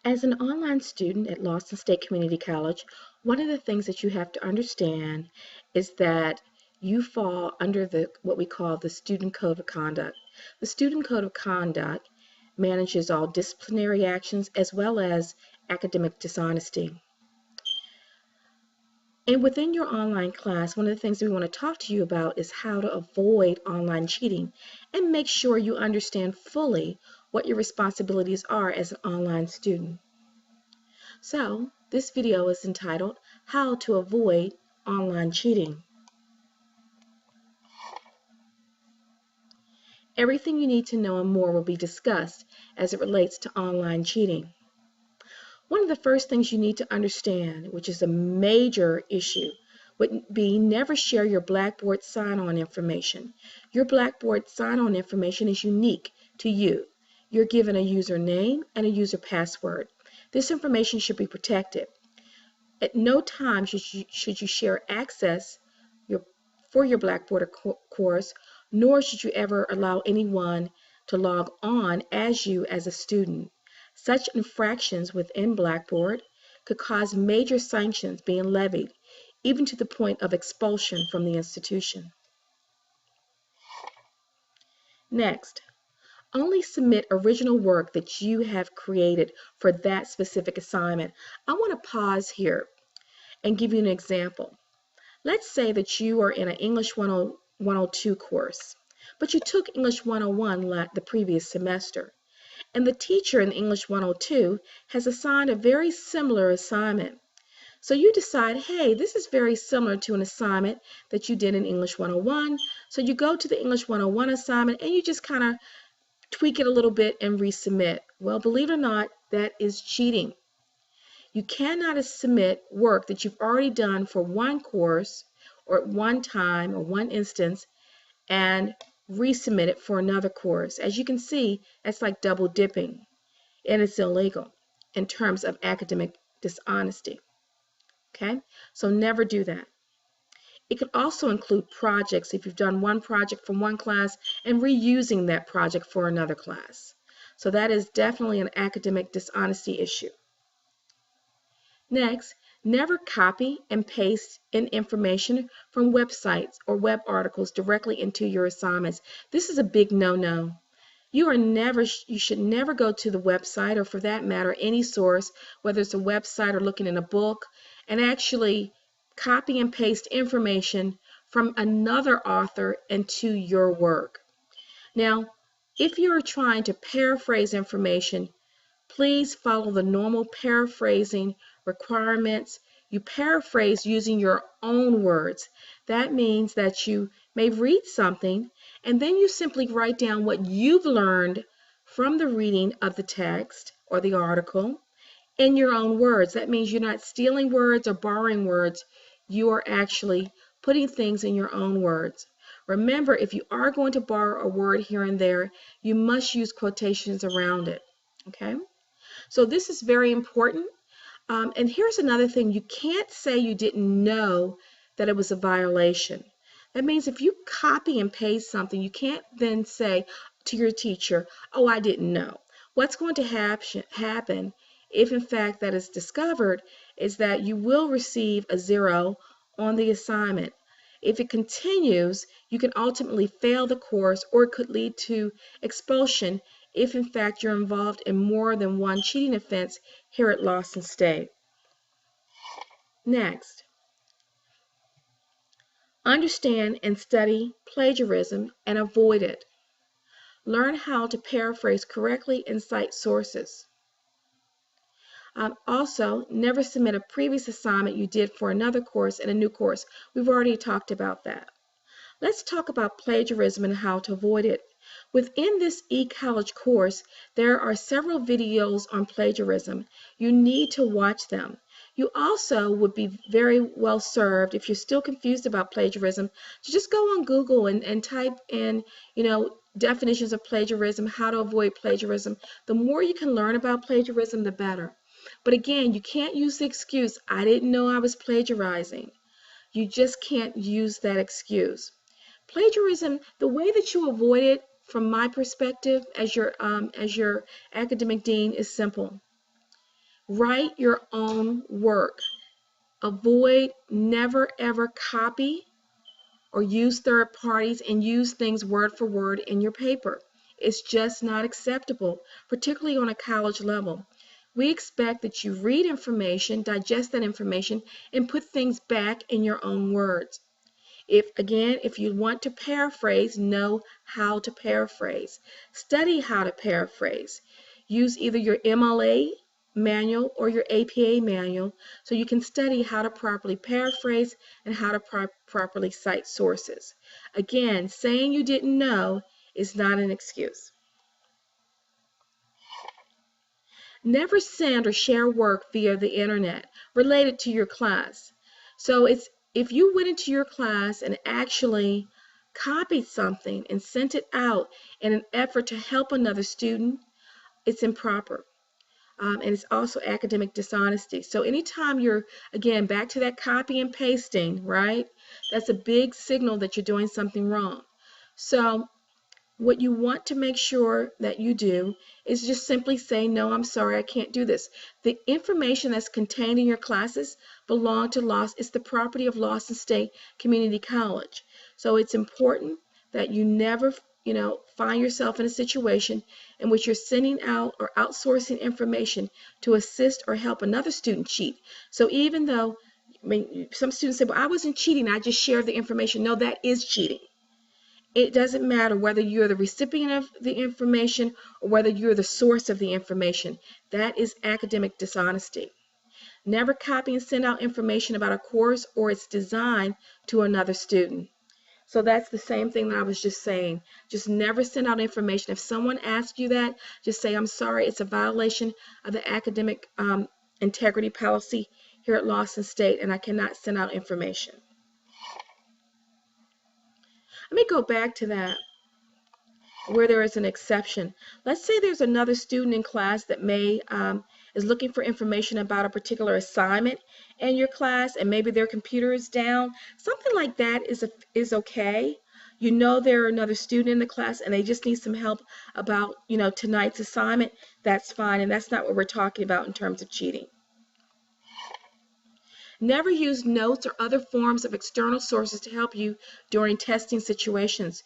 As an online student at Lawson State Community College, one of the things that you have to understand is that you fall under what we call the Student Code of Conduct. The Student Code of Conduct manages all disciplinary actions as well as academic dishonesty. And within your online class, one of the things we want to talk to you about is how to avoid online cheating and make sure you understand fully what your responsibilities are as an online student. So, this video is entitled How to Avoid Online Cheating. Everything you need to know and more will be discussed as it relates to online cheating. One of the first things you need to understand, which is a major issue, would be never share your Blackboard sign-on information. Your Blackboard sign-on information is unique to you. You're given a username and a user password. This information should be protected. At no time should you share access for your Blackboard course, nor should you ever allow anyone to log on as you as a student. Such infractions within Blackboard could cause major sanctions being levied, even to the point of expulsion from the institution. Next, only submit original work that you have created for that specific assignment. I want to pause here and give you an example. Let's say that you are in an English 102 course, but you took English 101 the previous semester. And the teacher in English 102 has assigned a very similar assignment. So you decide, hey, this is very similar to an assignment that you did in English 101. So you go to the English 101 assignment and you just kind of tweak it a little bit and resubmit. Well, believe it or not, that is cheating. You cannot submit work that you've already done for one course or at one time or one instance and resubmit it for another course. As you can see, that's like double dipping, and it's illegal in terms of academic dishonesty. Okay, so never do that. It could also include projects if you've done one project from one class and reusing that project for another class. So that is definitely an academic dishonesty issue. Next, never copy and paste in information from websites or web articles directly into your assignments. This is a big no-no. You should never go to the website, or for that matter, any source, whether it's a website or looking in a book, and actually copy and paste information from another author into your work. Now, if you're trying to paraphrase information, please follow the normal paraphrasing requirements. You paraphrase using your own words. That means that you may read something and then you simply write down what you've learned from the reading of the text or the article in your own words. That means you're not stealing words or borrowing words. You are actually putting things in your own words. Remember, if you are going to borrow a word here and there, you must use quotations around it. Okay? So this is very important. And here's another thing. You can't say you didn't know that it was a violation. That means if you copy and paste something, you can't then say to your teacher, oh, I didn't know. What's going to happen if in fact that is discovered is that you will receive a 0 on the assignment. If it continues, you can ultimately fail the course, or it could lead to expulsion if in fact you're involved in more than one cheating offense here at Lawson State. Next, understand and study plagiarism and avoid it. Learn how to paraphrase correctly and cite sources. Also, never submit a previous assignment you did for another course in a new course. We've already talked about that. Let's talk about plagiarism and how to avoid it. Within this e-college course, there are several videos on plagiarism. You need to watch them. You also would be very well served, if you're still confused about plagiarism, to just go on Google and type in, definitions of plagiarism, how to avoid plagiarism. The more you can learn about plagiarism, the better. But again, you can't use the excuse, I didn't know I was plagiarizing. You just can't use that excuse. Plagiarism, the way that you avoid it, from my perspective as your academic dean, is simple. Write your own work. Avoid, never ever copy or use third parties and use things word for word in your paper. It's just not acceptable, particularly on a college level. We expect that you read information, digest that information, and put things back in your own words. If you want to paraphrase, know how to paraphrase. Study how to paraphrase. Use either your MLA manual or your APA manual so you can study how to properly paraphrase and how to properly cite sources. Again, saying you didn't know is not an excuse. Never send or share work via the internet related to your class. So if you went into your class and actually copied something and sent it out in an effort to help another student, it's improper. And it's also academic dishonesty. So anytime you're, again, back to that copy and pasting, right? That's a big signal that you're doing something wrong. So what you want to make sure that you do is just simply say, no, I'm sorry, I can't do this. The information that's contained in your classes belong to it's the property of Lawson State Community College. So it's important that you never, find yourself in a situation in which you're sending out or outsourcing information to assist or help another student cheat. So even though, some students say, well, I wasn't cheating, I just shared the information. No, that is cheating. It doesn't matter whether you're the recipient of the information or whether you're the source of the information. That is academic dishonesty. Never copy and send out information about a course or its design to another student. So that's the same thing that I was just saying. Just never send out information. If someone asks you that, just say, I'm sorry, it's a violation of the academic integrity policy here at Lawson State, and I cannot send out information. Let me go back to that where there is an exception. Let's say there's another student in class that is looking for information about a particular assignment in your class, and maybe their computer is down. Something like that is okay. You know they're another student in the class and they just need some help about, tonight's assignment. That's fine, and that's not what we're talking about in terms of cheating. Never use notes or other forms of external sources to help you during testing situations.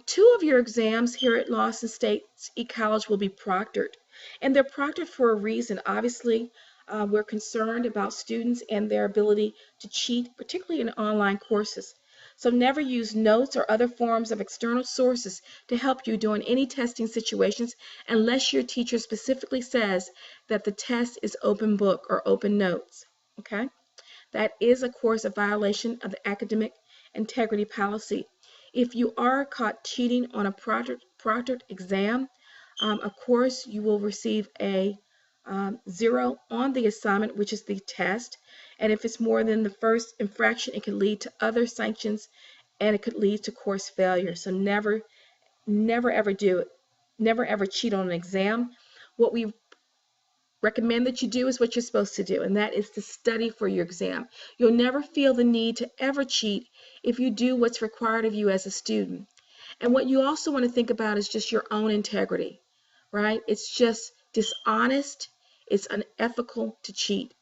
2 of your exams here at Lawson State College will be proctored, and they're proctored for a reason. Obviously, we're concerned about students and their ability to cheat, particularly in online courses. So never use notes or other forms of external sources to help you during any testing situations unless your teacher specifically says that the test is open book or open notes. Okay? That is, of course, a violation of the academic integrity policy. If you are caught cheating on a proctored exam, of course, you will receive a 0 on the assignment, which is the test. And if it's more than the first infraction, it could lead to other sanctions, and it could lead to course failure. So never ever do it. Never ever cheat on an exam. What we recommend that you do is what you're supposed to do, and that is to study for your exam. You'll never feel the need to ever cheat if you do what's required of you as a student. And what you also want to think about is just your own integrity, right? It's just dishonest, it's unethical to cheat.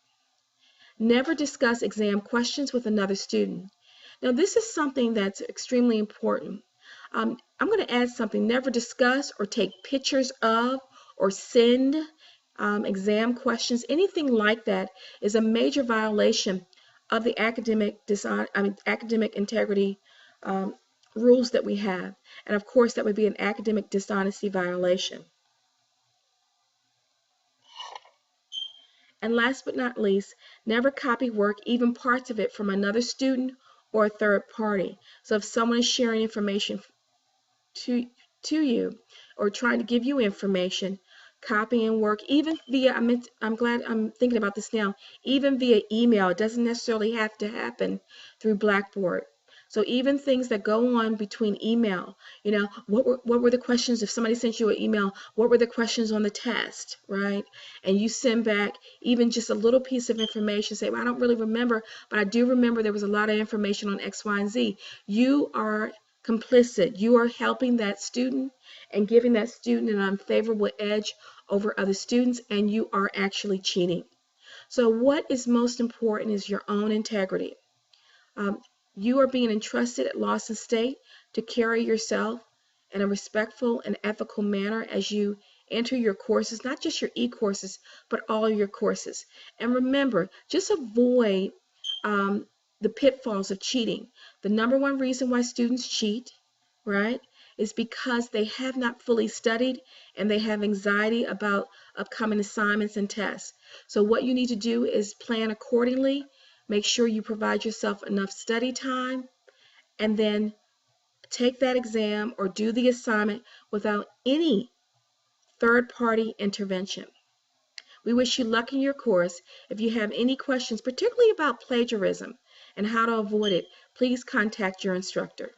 Never discuss exam questions with another student. Now, this is something that's extremely important. I'm going to add something. Never discuss or take pictures of or send exam questions. Anything like that is a major violation of the academic integrity rules that we have. And of course, that would be an academic dishonesty violation. And last but not least, never copy work, even parts of it, from another student or a third party. So if someone is sharing information to you or trying to give you information, copying work, even via, I'm glad I'm thinking about this now, even via email. It doesn't necessarily have to happen through Blackboard. So even things that go on between email, what were the questions? If somebody sent you an email, what were the questions on the test, right? And you send back even just a little piece of information, say, well, I don't really remember, but I do remember there was a lot of information on X, Y, and Z. You are complicit. You are helping that student and giving that student an unfavorable edge over other students and you are actually cheating. So what is most important is your own integrity. You are being entrusted at Lawson State to carry yourself in a respectful and ethical manner as you enter your courses, not just your e-courses, but all your courses. And remember, just avoid the pitfalls of cheating. The number one reason why students cheat, right, is because they have not fully studied and they have anxiety about upcoming assignments and tests. So what you need to do is plan accordingly. Make sure you provide yourself enough study time and then take that exam or do the assignment without any third-party intervention. We wish you luck in your course. If you have any questions, particularly about plagiarism and how to avoid it, please contact your instructor.